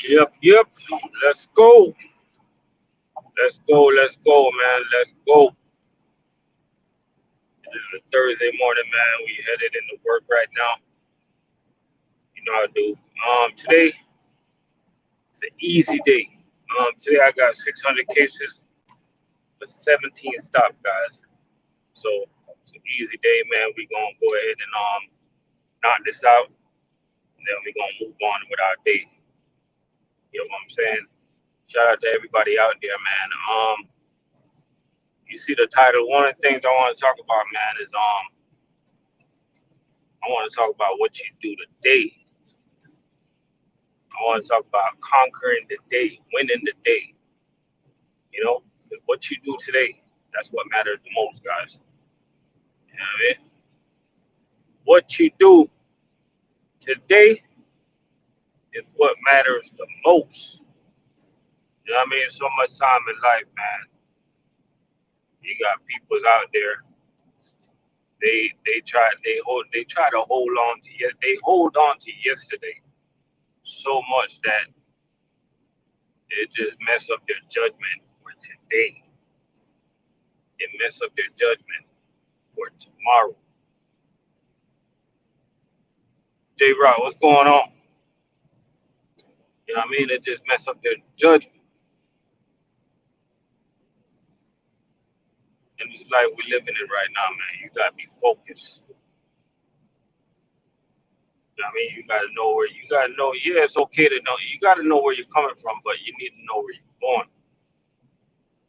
Yep. Let's go. Let's go, man. Let's go. It is a Thursday morning, man. We headed into work right now. You know how I do. Today it's an easy day. Today I got 600 cases for 17 stop, guys. So it's an easy day, man. We gonna go ahead and knock this out, and then we gonna move on with our day. You know what I'm saying? Shout out to everybody out there, man. You see the title. One of the things I want to talk about, man, is I want to talk about what you do today. I want to talk about conquering the day, winning the day. You know, 'cause what you do today, that's what matters the most, guys. You know what I mean? What you do today is what matters the most. You know what I mean? So much time in life, man. You got peoples out there. They try to hold on to they hold on to yesterday so much that it just mess up their judgment for today. It mess up their judgment for tomorrow. J Rock, what's going on? You know what I mean? It just mess up their judgment. And it's like we living it right now, man. You gotta be focused. You know what I mean? You gotta know, yeah, it's okay to know. You gotta know where you're coming from, but you need to know where you're going.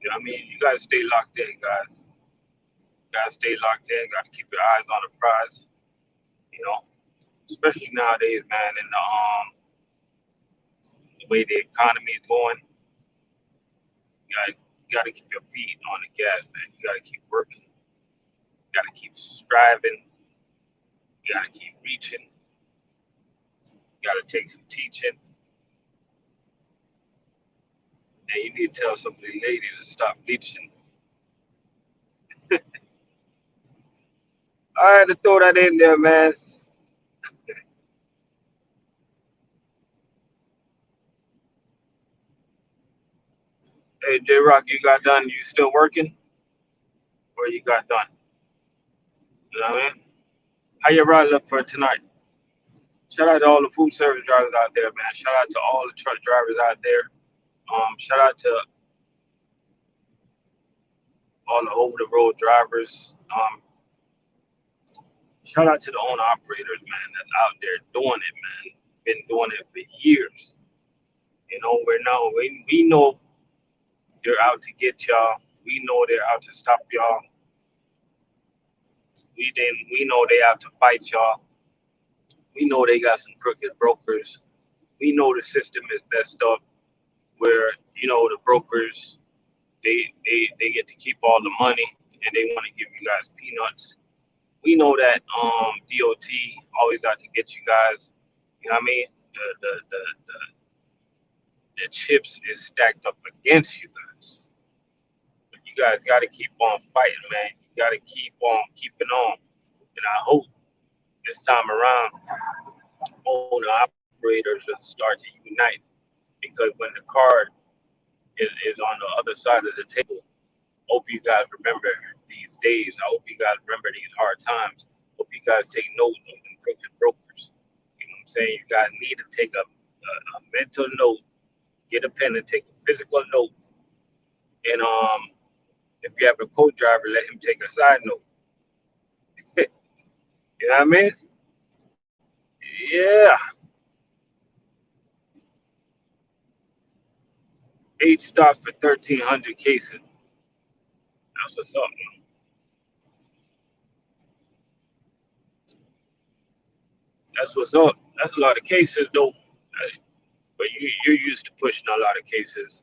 You know what I mean? You gotta stay locked in, guys. You gotta stay locked in, gotta keep your eyes on the prize, you know. Especially nowadays, man, and the way the economy is going, you gotta keep your feet on the gas, man. You gotta keep working. You gotta keep striving. You gotta keep reaching. You gotta take some teaching. And you need to tell some of the ladies to stop bleaching. I had to throw that in there, man. Hey, J Rock, you got done? You still working? Or you got done? You know what I mean? How your ride look for tonight? Shout out to all the food service drivers out there, man. Shout out to all the truck drivers out there. Shout out to all the over the road drivers. Shout out to the owner operators, man, that's out there doing it, man. Been doing it for years. You know, we know they're out to get y'all. We know they're out to stop y'all. We know they out to fight y'all. We know they got some crooked brokers. We know the system is messed up where, you know, the brokers they get to keep all the money and they want to give you guys peanuts. We know that DOT always out to get you guys. You know what I mean? The chips is stacked up against you guys. But you guys got to keep on fighting, man. You got to keep on keeping on. And I hope this time around, owner operators will start to unite because when the card is on the other side of the table, hope you guys remember these days. I hope you guys remember these hard times. Hope you guys take note of them crooked brokers. You know what I'm saying? You guys need to take a mental note, get a pen and take a physical note. And if you have a co-driver, let him take a side note. You know what I mean? Yeah. 8 stops for 1,300 cases. That's what's up, man. That's what's up. That's a lot of cases, though. But you're used to pushing a lot of cases.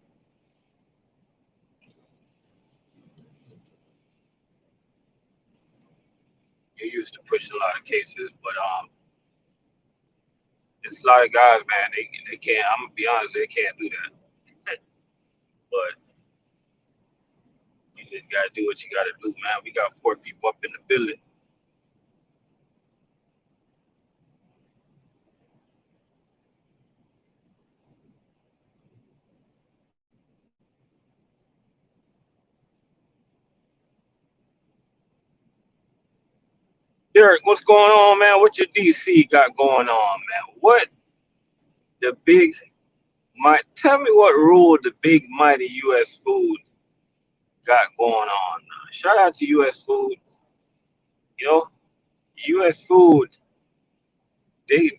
You're used to pushing a lot of cases, but it's a lot of guys, man. They can't. I'm gonna be honest, they can't do that. But you just gotta do what you gotta do, man. We got 4 people up in the building. Derek, what's going on, man? What your DC got going on, man? What the big might tell me what rule the big mighty US food got going on. Shout out to US food. You know, US food, they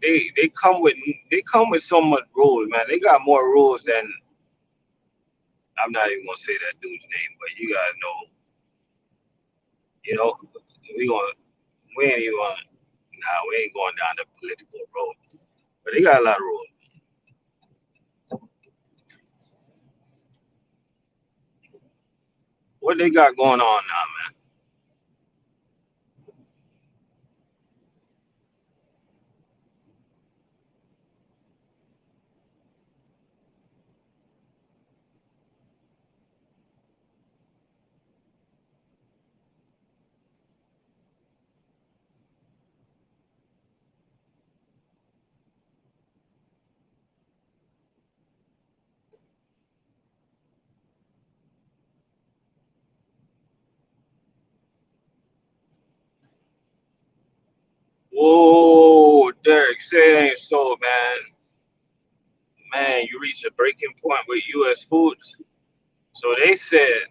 come with so much rules, man. They got more rules than I'm not even gonna say that dude's name, but you gotta know, you know, we gonna we ain't even gonna nah, we ain't going down the political road. But they got a lot of rules. What they got going on now, man? Whoa, Derek, say it ain't so, man. Man, you reached a breaking point with US foods. So they said,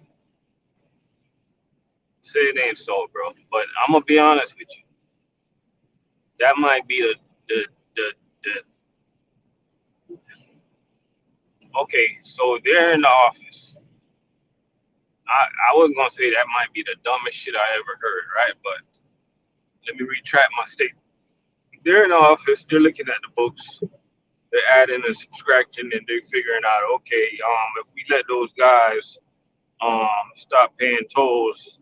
say it ain't so, bro. But I'm gonna be honest with you. That might be the okay. So they're in the office. I was gonna say that might be the dumbest shit I ever heard, right? But let me retract my statement. They're in the office. They're looking at the books. They're adding and subtracting, and they're figuring out, okay, if we let those guys stop paying tolls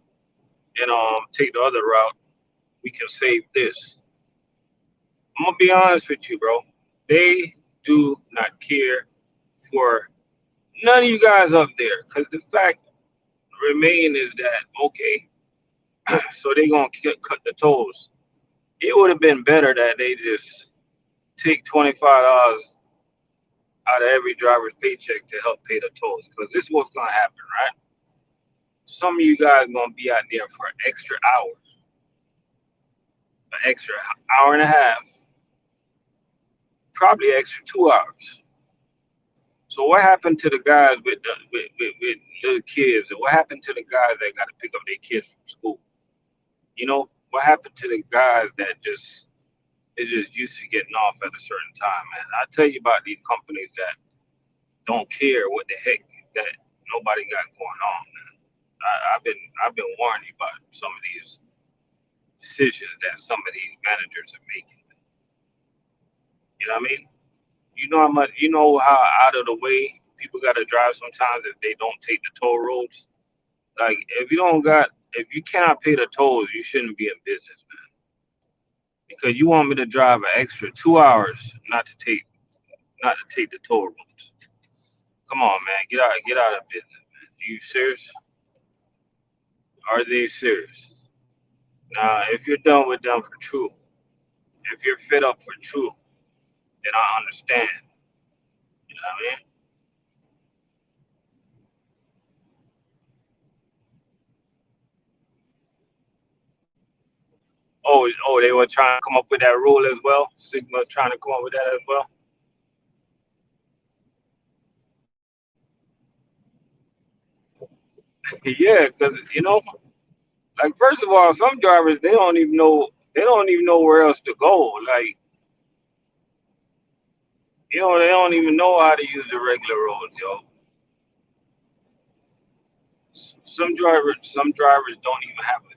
and take the other route, we can save this. I'm gonna be honest with you, bro. They do not care for none of you guys up there, because the fact remain is that okay, so they gonna cut the tolls. It would have been better that they just take $25 out of every driver's paycheck to help pay the tolls, because this is what's gonna happen, right? Some of you guys gonna be out there for an extra hour, an extra hour and a half, probably extra 2 hours. So what happened to the guys with little kids? And what happened to the guys that got to pick up their kids from school? You know, what happened to the guys that just is just used to getting off at a certain time, man? I tell you about these companies that don't care what the heck that nobody got going on, man. I've been warning you about some of these decisions that some of these managers are making. You know what I mean? You know how out of the way people got to drive sometimes if they don't take the toll roads. Like if you cannot pay the tolls, you shouldn't be in business, man. Because you want me to drive an extra 2 hours not to take the toll roads. Come on, man, get out of business, man. Are you serious? Are they serious? Now, if you're done with them for true, if you're fed up for true, then I understand. You know what I mean? Oh, they were trying to come up with that rule as well. Sigma trying to come up with that as well. Yeah, because like first of all, some drivers they don't even know where else to go. Like they don't even know how to use the regular roads, yo. Some drivers don't even have a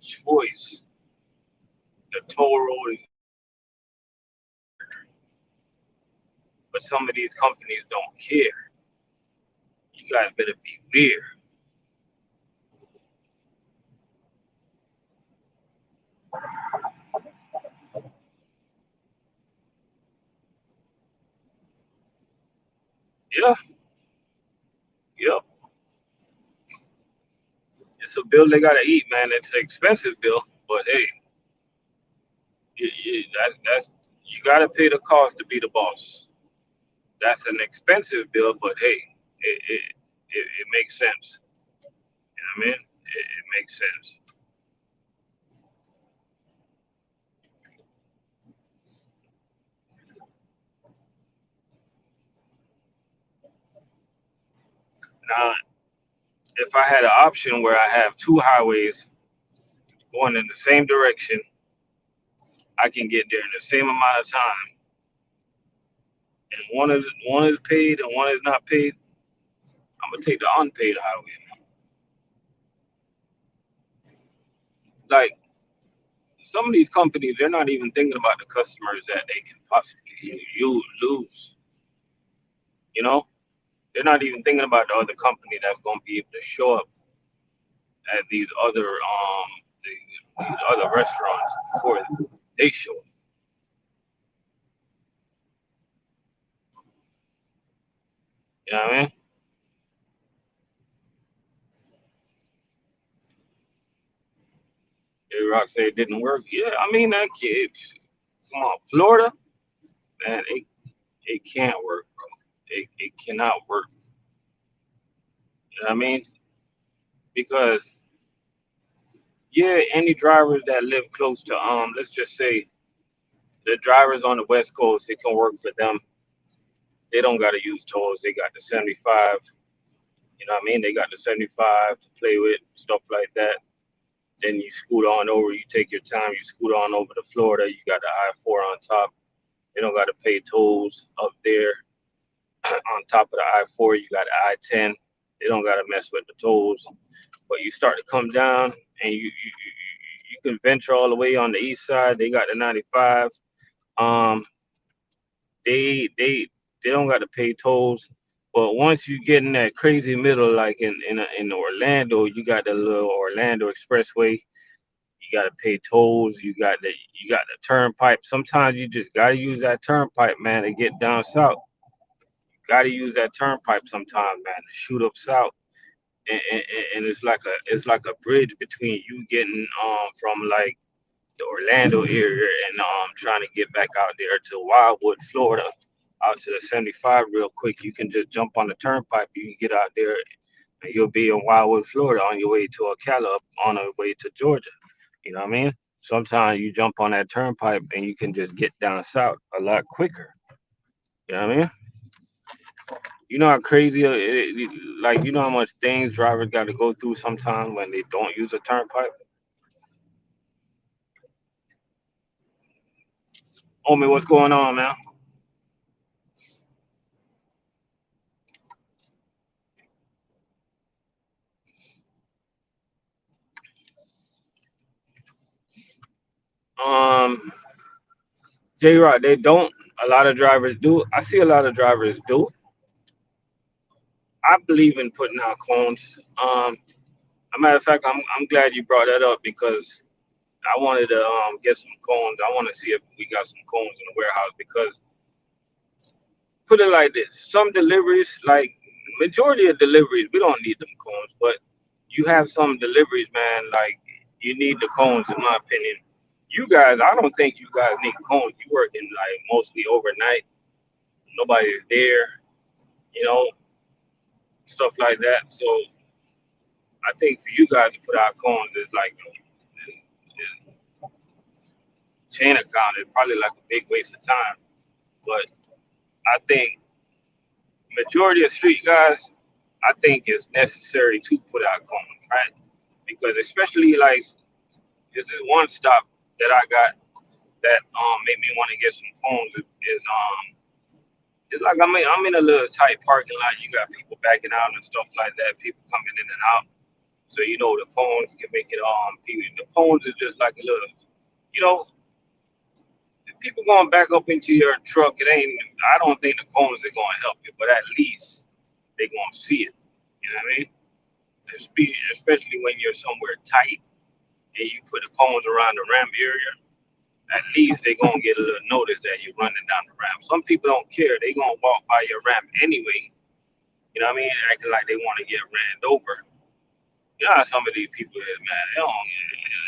choice. The toll road, but some of these companies don't care. You guys better be weird. Yeah, yep. It's a bill they gotta eat, man. It's an expensive bill, but hey, that's you gotta pay the cost to be the boss. That's an expensive bill, but hey, it makes sense. You know what I mean? It makes sense. Now, if I had an option where I have two highways going in the same direction, I can get there in the same amount of time, and one is paid and one is not paid. I'm gonna take the unpaid highway. Like some of these companies, they're not even thinking about the customers that they can possibly you lose. You know, they're not even thinking about the other company that's gonna be able to show up at these other restaurants before they show up. You know what I mean? Rock said it didn't work. Yeah, I mean that kid. Come on, Florida, man, it can't work, bro. It cannot work. You know what I mean? Because yeah, any drivers that live close to let's just say the drivers on the West Coast, it can work for them. They don't gotta use tolls. They got the 75. You know what I mean? They got the 75 to play with, stuff like that. Then you scoot on over, you take your time, you scoot on over to Florida, you got the I-4 on top. They don't gotta pay tolls up there. On top of the I-4, you got the I-10. They don't gotta mess with the tolls. But you start to come down and you can venture all the way on the east side. They got the 95. Um, they don't got to pay tolls. But once you get in that crazy middle, like in Orlando, you got the little Orlando Expressway. You got to pay tolls. You got the turnpike. Sometimes you just gotta use that turnpike, man, to get down south. Got to use that turnpike sometimes, man, to shoot up south. And it's like a bridge between you getting from like the Orlando area and trying to get back out there to Wildwood, Florida, out to the 75 real quick. You can just jump on the turnpike. You can get out there and you'll be in Wildwood, Florida on your way to Ocala, on the way to Georgia. You know what I mean? Sometimes you jump on that turnpike and you can just get down south a lot quicker. You know what I mean? You know how crazy like you know how much things drivers got to go through sometimes when they don't use a turnpike. Homie, what's going on, man? Um, J Rock, they don't. A lot of drivers do. I see a lot of drivers do. I believe in putting out cones. A matter of fact, I'm glad you brought that up because I wanted to get some cones. I want to see if we got some cones in the warehouse because put it like this: some deliveries, like majority of deliveries, we don't need them cones, but you have some deliveries, man. Like you need the cones, in my opinion. You guys, I don't think you guys need cones. You working like mostly overnight. Nobody's there, you know, stuff like that. So I think for you guys to put out cones is like a chain account is probably like a big waste of time. But I think majority of street guys, I think it's necessary to put out cones, right? Because especially like this is one stop that I got that made me want to get some cones is it's like I'm in a little tight parking lot. You got people backing out and stuff like that. People coming in and out. So you know the cones can make it the cones is just like a little, you know, if people going back up into your truck. It ain't. I don't think the cones are going to help you, but at least they going to see it. You know what I mean? Especially when you're somewhere tight and you put the cones around the ramp area. At least they gonna get a little notice that you're running down the ramp. Some people don't care. They gonna walk by your ramp anyway. You know what I mean? Acting like they want to get ran over. You know how some of these people is, man. They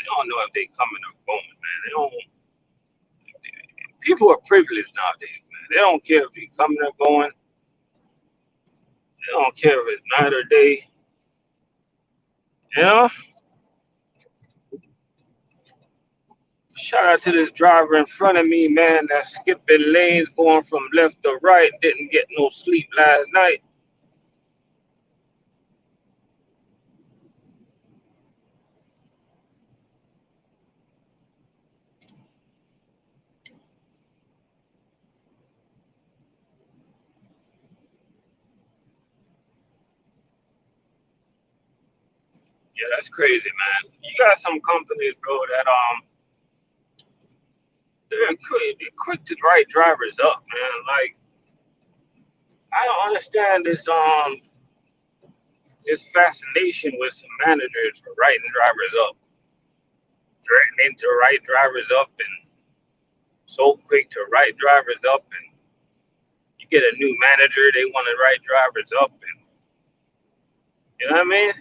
don't know if they coming or going, man. They don't. People are privileged nowadays, man. They don't care if you coming or going. They don't care if it's night or day. You know. Shout out to this driver in front of me, man. That's skipping lanes, going from left to right. Didn't get no sleep last night. Yeah, that's crazy, man. You got some companies, bro, that they're quick to write drivers up, man. Like I don't understand this fascination with some managers for writing drivers up, threatening to write drivers up, and so quick to write drivers up, and you get a new manager, they want to write drivers up, and you know what I mean?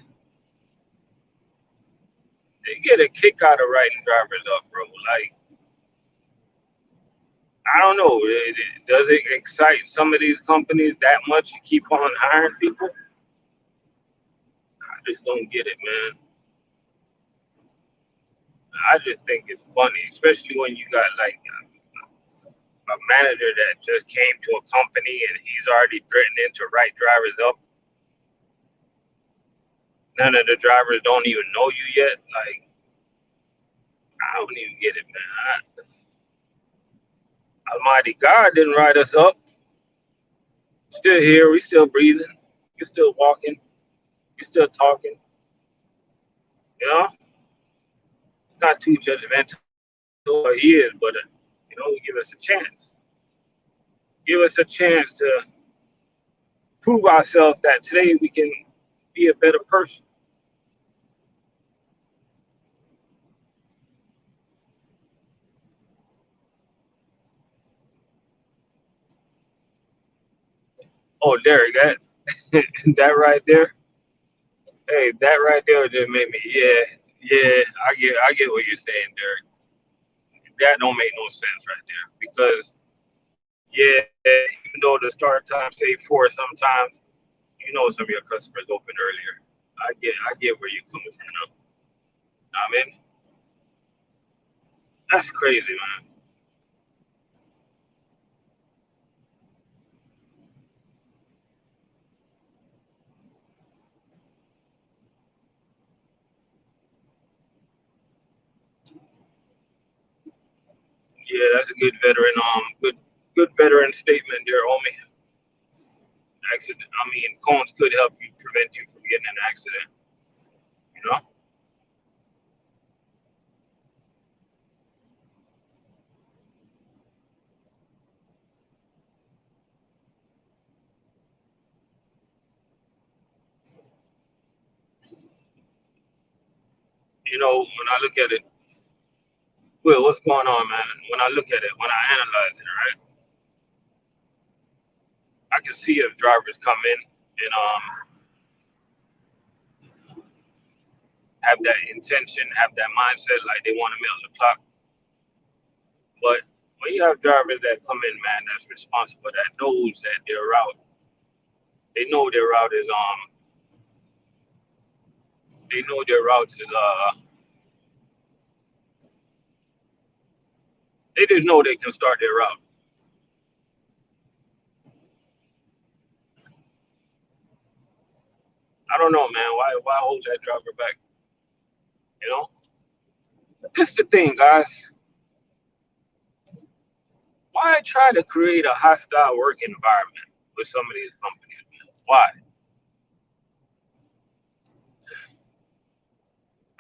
They get a kick out of writing drivers up, bro. Like I don't know, does it excite some of these companies that much to keep on hiring people? I just don't get it, man. I just think it's funny, especially when you got like a manager that just came to a company and he's already threatening to write drivers up. None of the drivers don't even know you yet. Like, I don't even get it, man. Almighty God didn't write us up. Still here, we still breathing, we still walking, we still talking. You know, not too judgmental. He is, but give us a chance. Give us a chance to prove ourselves that today we can be a better person. Oh, Derek, that that right there. Hey, that right there just made me. Yeah, yeah. I get what you're saying, Derek. That don't make no sense right there because yeah, even though the start time say 4, sometimes some of your customers open earlier. I get where you're coming from now. I mean, that's crazy, man. Yeah, that's a good veteran. Good veteran statement there, homie. Accident. I mean, cones could help you prevent you from getting an accident. You know. When I look at it, well, what's going on, man? When I look at it, when I analyze it, right, I can see if drivers come in and have that intention, have that mindset, like they want to milk the clock. But when you have drivers that come in, man, that's responsible, that knows that their route, they know their route is they know their route is they just know they can start their route. I don't know, man. Why hold that driver back? You know, this is the thing, guys. Why try to create a hostile work environment with some of these companies, man? Why?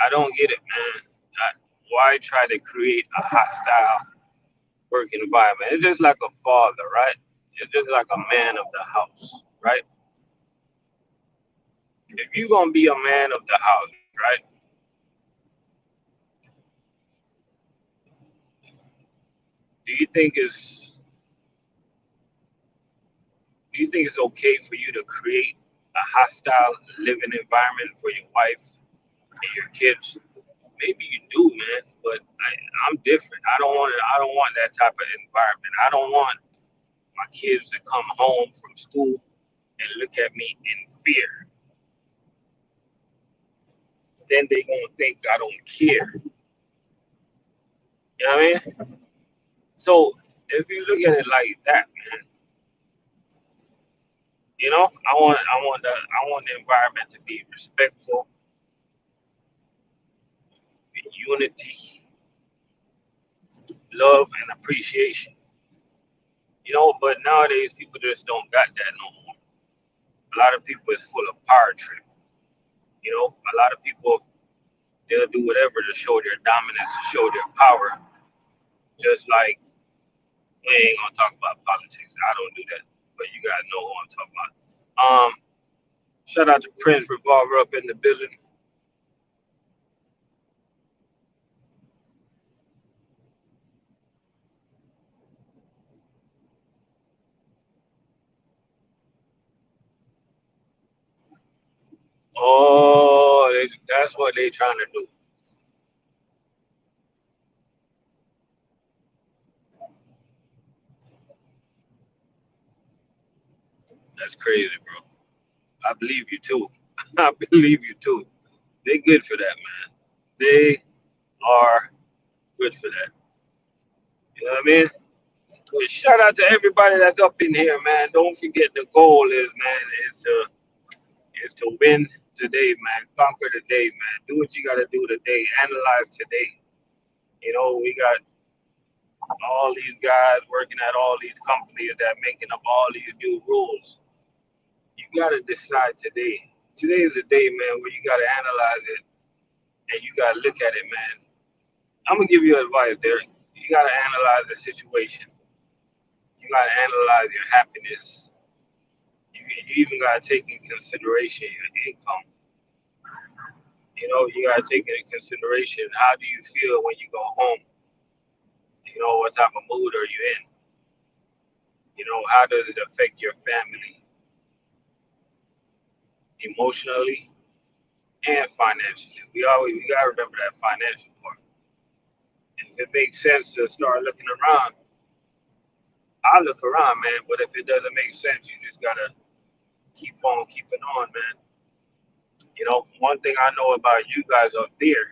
I don't get it, man. Why try to create a hostile work environment? It's just like a father, right? It's just like a man of the house, right? If you're gonna be a man of the house, right? Do you think it's do you think it's okay for you to create a hostile living environment for your wife and your kids? Maybe you do, man, but I'm different. I don't want it. I don't want that type of environment. I don't want my kids to come home from school and look at me in fear. Then they gonna think I don't care. You know what I mean? So if you look at it like that, man, I want the environment to be respectful, unity, love, and appreciation. But nowadays people just don't got that no more. A lot of people is full of power trip. You know, a lot of people they'll do whatever to show their dominance, to show their power. Just like we ain't gonna talk about politics. I don't do that, but you guys know who I'm talking about. Shout out to Prince Revolver up in the building. Oh, that's what they trying to do. That's crazy, bro. I believe you too. I believe you too. They good for that, man. They are good for that. You know what I mean? Well, shout out to everybody that's up in here, man. Don't forget the goal is, man, is to win today, man. Conquer the day, man. Do what you gotta do today. Analyze today. You know, we got all these guys working at all these companies that making up all these new rules. You gotta decide today. Today is the day, man, where you gotta analyze it and you gotta look at it, man. I'm gonna give you advice, Derek. You gotta analyze the situation. You gotta analyze your happiness. You even gotta take in consideration your income. You know, you gotta take into consideration how do you feel when you go home. You know, what type of mood are you in? You know, how does it affect your family emotionally and financially? We gotta remember that financial part. And if it makes sense to start looking around, I look around, man. But if it doesn't make sense, you just gotta keep on keeping on, man. You know, one thing I know about you guys up there,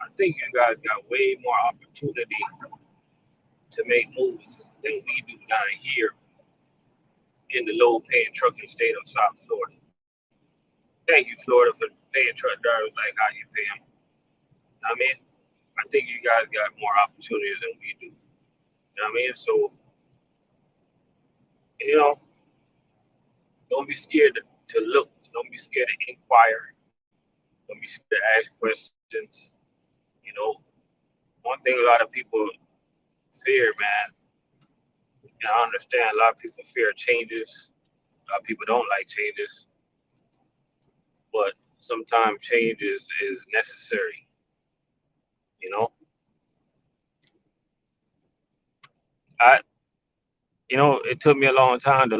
I think you guys got way more opportunity to make moves than we do down here in the low paying trucking state of South Florida. Thank you, Florida, for paying truck drivers like how you pay them. I mean, I think you guys got more opportunities than we do. You know what I mean? So, you know, don't be scared to look. Don't be scared to inquire. Don't be scared to ask questions. You know, one thing a lot of people fear, man, and I understand a lot of people fear changes. A lot of people don't like changes, but sometimes change is necessary. You know, I it took me a long time to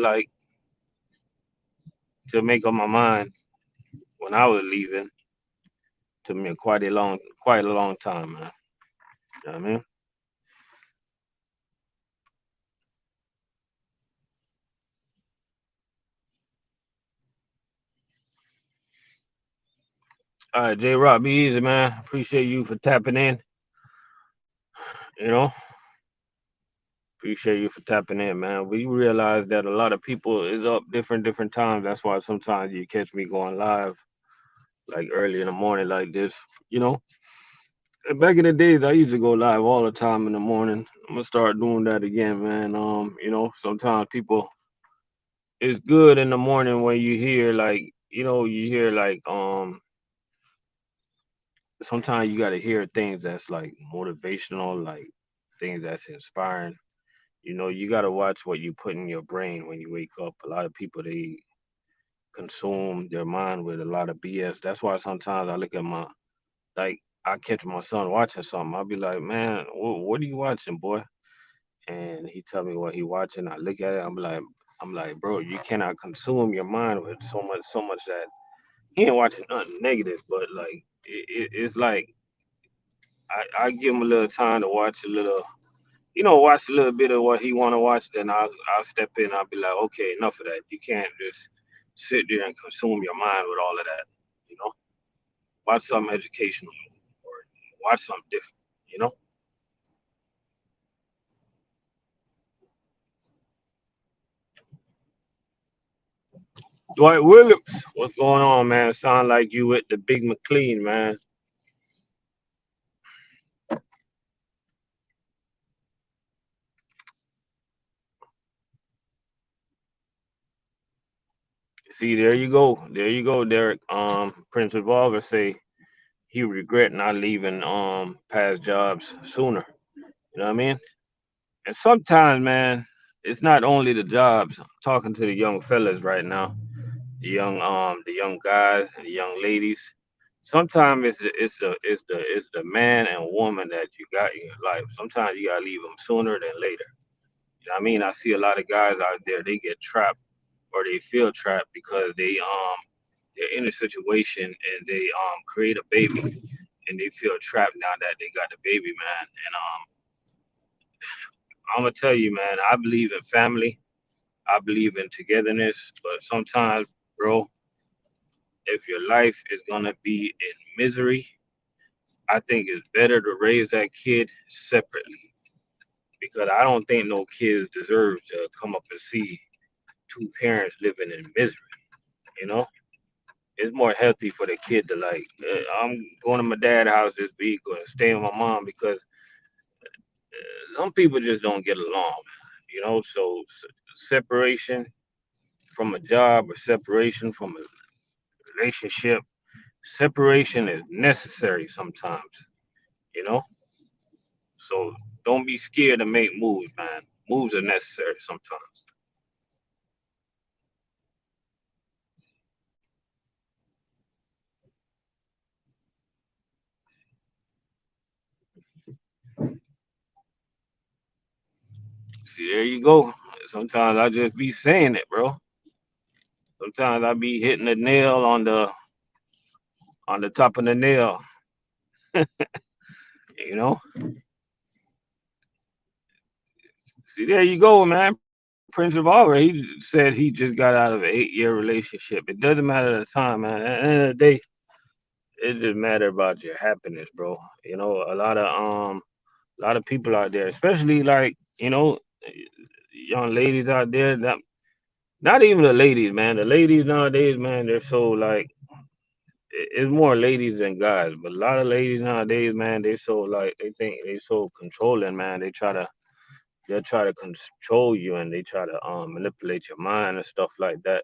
make up my mind when I was leaving. It took me quite a long time, man. You know what I mean? All right, J Rock, be easy, man. Appreciate you for tapping in. You know, appreciate you for tapping in, man. We realize that a lot of people is up different times. That's why sometimes you catch me going live like early in the morning like this. You know, and back in the days, I used to go live all the time in the morning. I'm gonna start doing that again, man. Sometimes people, it's good in the morning when you hear like, you hear like, sometimes you got to hear things that's like motivational, like things that's inspiring. You got to watch what you put in your brain when you wake up. A lot of people, they consume their mind with a lot of BS. That's why sometimes I look at like, I catch my son watching something. I'll be like, man, what are you watching, boy? And he tell me what he watching. I look at it. I'm like, bro, you cannot consume your mind with so much that he ain't watching nothing negative, but like, it's like I give him a little time to watch a little, watch a little bit of what he want to watch. Then I'll step in. I'll be like, okay, enough of that. You can't just sit there and consume your mind with all of that. You know, watch something educational or watch something different. You know, Dwight Williams, what's going on, man? Sound like you with the Big McLean, man. See, there you go. There you go, Derek. Prince Revolver say he regret not leaving past jobs sooner. You know what I mean? And sometimes, man, it's not only the jobs. I'm talking to the young fellas right now, the young guys and the young ladies. Sometimes it's the man and woman that you got in your life. Sometimes you gotta leave them sooner than later. You know what I mean? I see a lot of guys out there, they get trapped or they feel trapped because they're in a situation and they create a baby and they feel trapped now that they got the baby, man. And I'm gonna tell you, man, I believe in family. I believe in togetherness, but sometimes, bro, if your life is gonna be in misery, I think it's better to raise that kid separately because I don't think no kids deserve to come up and see two parents living in misery. You know, it's more healthy for the kid to like, I'm going to my dad's house this week or stay with my mom because some people just don't get along. You know, so separation from a job or separation from a relationship, separation is necessary sometimes. You know, so don't be scared to make moves, man. Moves are necessary sometimes. See, there you go. Sometimes I just be saying it, bro. Sometimes I be hitting the nail on the top of the nail. You know. See, there you go, man. Prince of All, he said he just got out of an 8-year relationship. It doesn't matter the time, man. At the end of the day, it just matter about your happiness, bro. You know, a lot of people out there, especially like, young ladies out there, not even the ladies, man. The ladies nowadays, man, they're so like it's more ladies than guys, but a lot of ladies nowadays, man, they so like they think they so controlling, man. They'll try to control you and they try to manipulate your mind and stuff like that.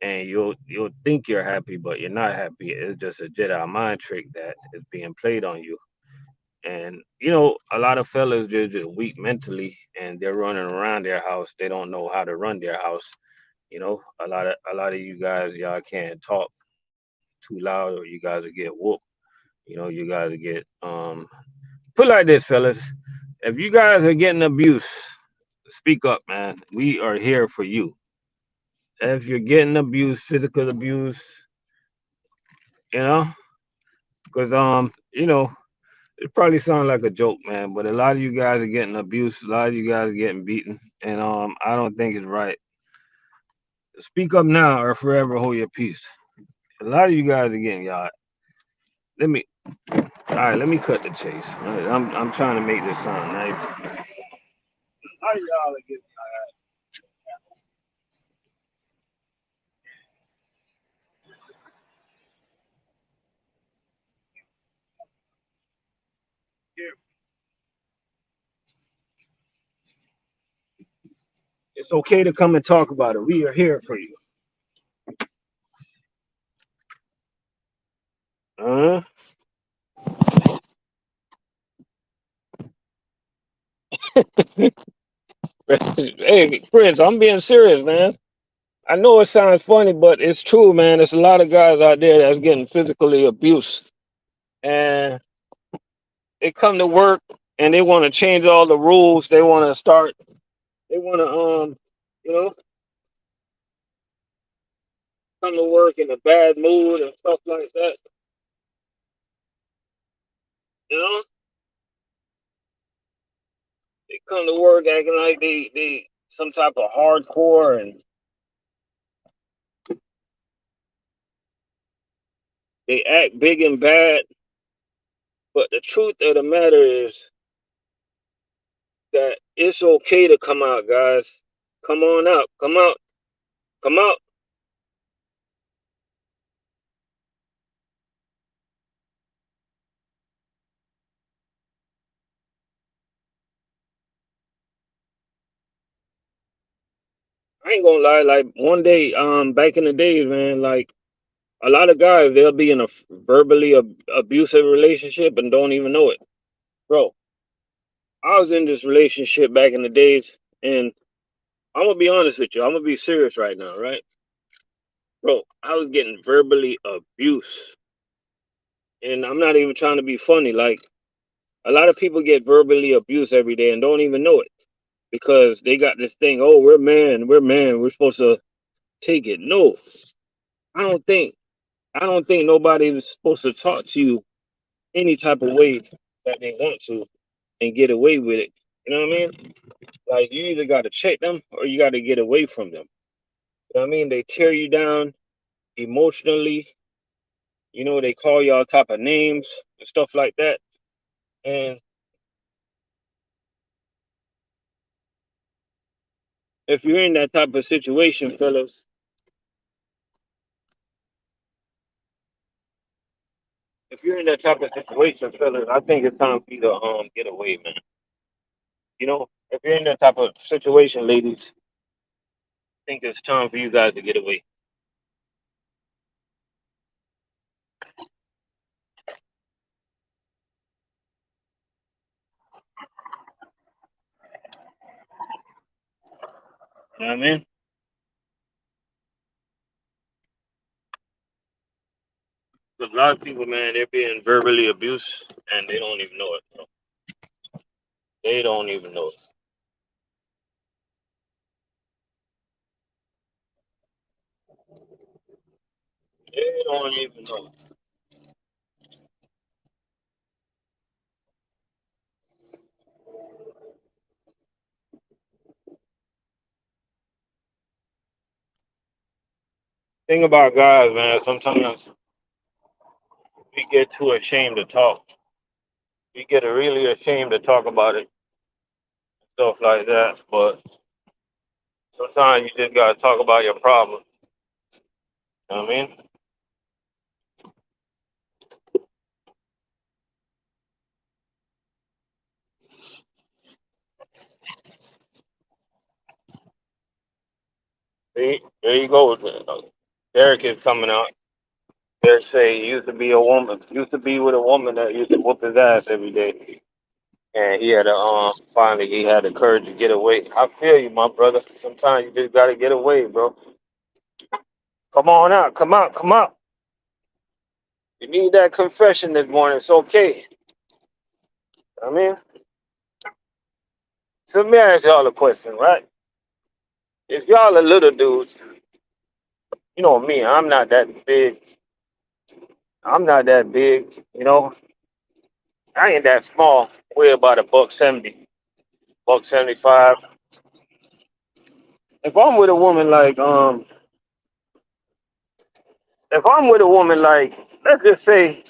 And you'll think you're happy, but you're not happy. It's just a Jedi mind trick that is being played on you. And a lot of fellas just weak mentally, and they're running around their house. They don't know how to run their house. A lot of you guys, y'all can't talk too loud, or you guys will get whooped. You guys will get put like this, fellas. If you guys are getting abuse, speak up, man. We are here for you. If you're getting abuse, physical abuse, you know, because it probably sounds like a joke, man, but a lot of you guys are getting abused. A lot of you guys are getting beaten, and I don't think it's right. Speak up now, or forever hold your peace. A lot of you guys are getting y'all. Let me, all right. Let me cut the chase. All right, I'm trying to make this sound nice. A lot of y'all are getting here. It's okay to come and talk about it. We are here for you. Uh, hey, Prince, I'm being serious, man. I know it sounds funny, but it's true, man. There's a lot of guys out there that's getting physically abused, and they come to work and they want to change all the rules. They want to start. They want to you know, come to work in a bad mood and stuff like that. You know, they come to work acting like they some type of hardcore, and they act big and bad. But the truth of the matter is that it's okay to come out, guys. Come on out. Come out. Come out. I ain't gonna lie. Like one day, back in the days, man, like a lot of guys, they'll be in a verbally abusive relationship and don't even know it, bro. I was in this relationship back in the days, and I'm gonna be honest with you. I'm gonna be serious right now, right, bro? I was getting verbally abused, and I'm not even trying to be funny. Like a lot of people get verbally abused every day and don't even know it because they got this thing. Oh, we're man. We're supposed to take it. No, I don't think. I don't think nobody is supposed to talk to you any type of way that they want to and get away with it. You know what I mean? Like you either got to check them or you got to get away from them. You know what I mean? They tear you down emotionally. You know, they call you all type of names and stuff like that. And if you're in that type of situation, fellas, if you're in that type of situation, fellas, I think it's time for you to get away, man. You know, if you're in that type of situation, ladies, I think it's time for you guys to get away. You know what I mean? A lot of people, man, they're being verbally abused and they don't even know it. Bro. They don't even know it. They don't even know it. Thing about guys, man, sometimes we get too ashamed to talk. We get really ashamed to talk about it, stuff like that. But sometimes you just gotta talk about your problem. You know what I mean? See, there you go. Derek is coming out. Derek say he used to be a woman, used to be with a woman that used to whoop his ass every day. And he had to finally he had the courage to get away. I feel you, my brother. Sometimes you just gotta get away, bro. Come on out, come out, come out. You need that confession this morning. It's okay. I mean, so let me ask y'all a question, right? If y'all are little dudes, you know me, I'm not that big. I'm not that big, you know. I ain't that small. Weigh about a buck 70, buck 75. If I'm with a woman like if I'm with a woman like, let's just say,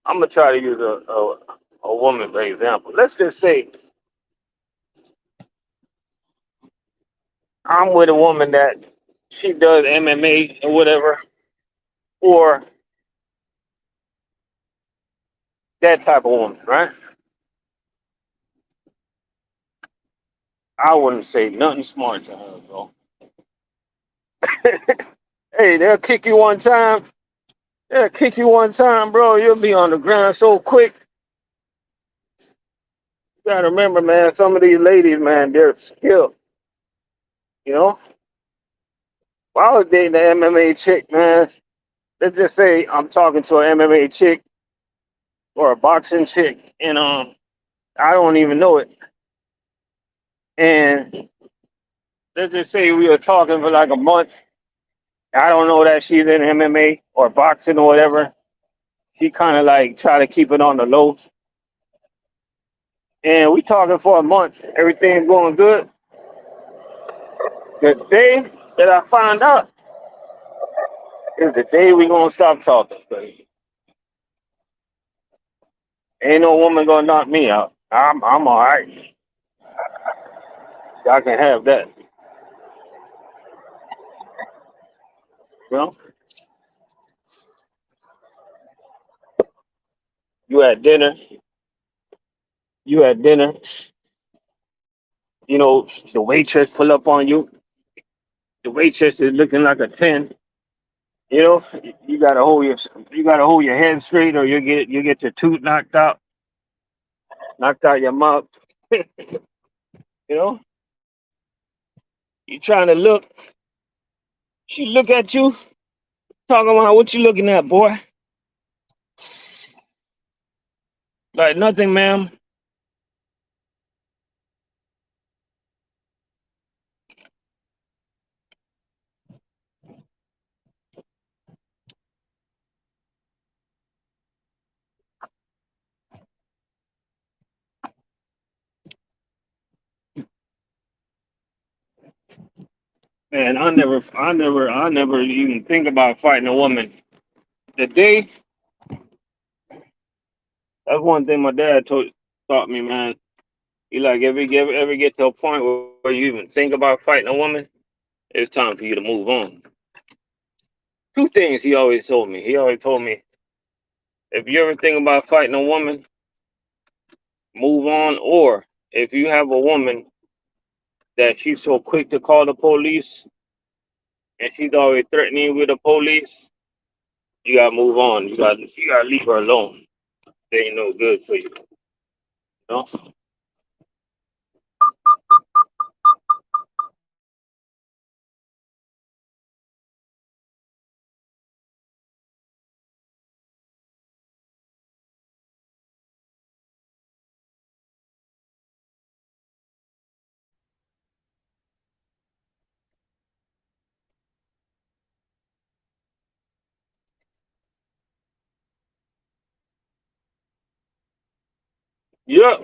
I'm gonna try to use a woman for example. Let's just say I'm with a woman that she does MMA or whatever, or that type of woman, right? I wouldn't say nothing smart to her, bro. Hey, they'll kick you one time. They'll kick you one time, bro. You'll be on the ground so quick. You gotta remember, man, some of these ladies, man, they're skilled. You know? If I was dating an MMA chick, man, let's just say I'm talking to an MMA chick or a boxing chick, and I don't even know it. And let's just say we were talking for like a month. I don't know that she's in MMA or boxing or whatever. She kind of like try to keep it on the low. And we talking for a month. Everything's going good. The day that I find out is the day we gonna stop talking. Ain't no woman gonna knock me out. I'm all right. Y'all can have that. You know, you at dinner. You at dinner, You know, the waitress pull up on you. The waitress is looking like a 10. You know, you gotta hold your head straight, or you get your tooth knocked out your mouth. You know, you trying to look. She look at you, talking about what you looking at, boy. Like nothing, ma'am. Man, I never even think about fighting a woman. The day, that's one thing my dad taught me, man. He like, ever get to a point where you even think about fighting a woman, it's time for you to move on. Two things he always told me. He always told me, if you ever think about fighting a woman, move on. Or if you have a woman that she's so quick to call the police and she's always threatening you with the police, you gotta move on. You gotta leave her alone. They ain't no good for you. You know? Yeah.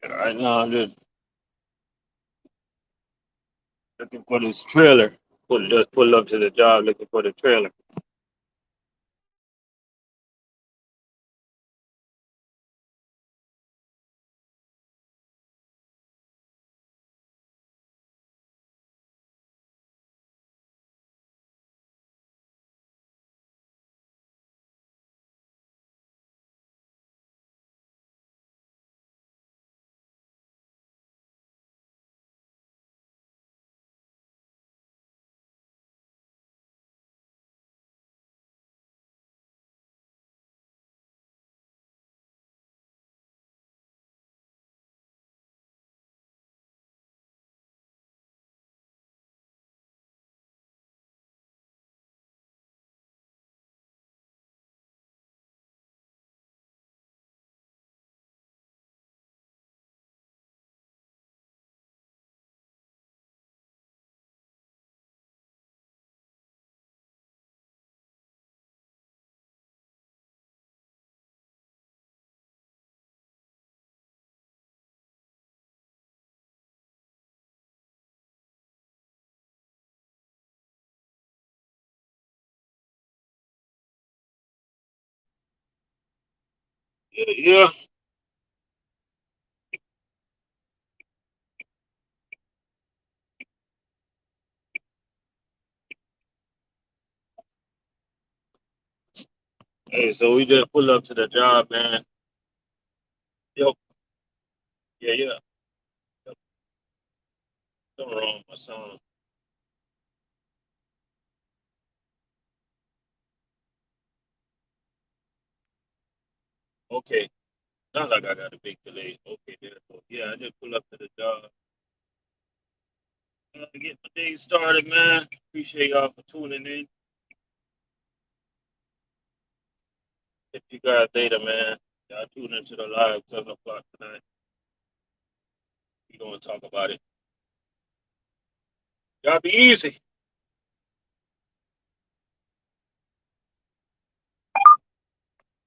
Right now I'm just looking for this trailer. Just pull up to the job looking for the trailer. Yeah, Hey, so we just pull up to the job, man. Yo, yeah, yeah. Yep, something wrong with my son. Okay, not like I got a big delay. Okay, there. So, yeah, I just pull up to the job. To get my day started, man. Appreciate y'all for tuning in. If you guys later, man. Y'all tune into the live 7 o'clock tonight. We gonna talk about it. Y'all be easy.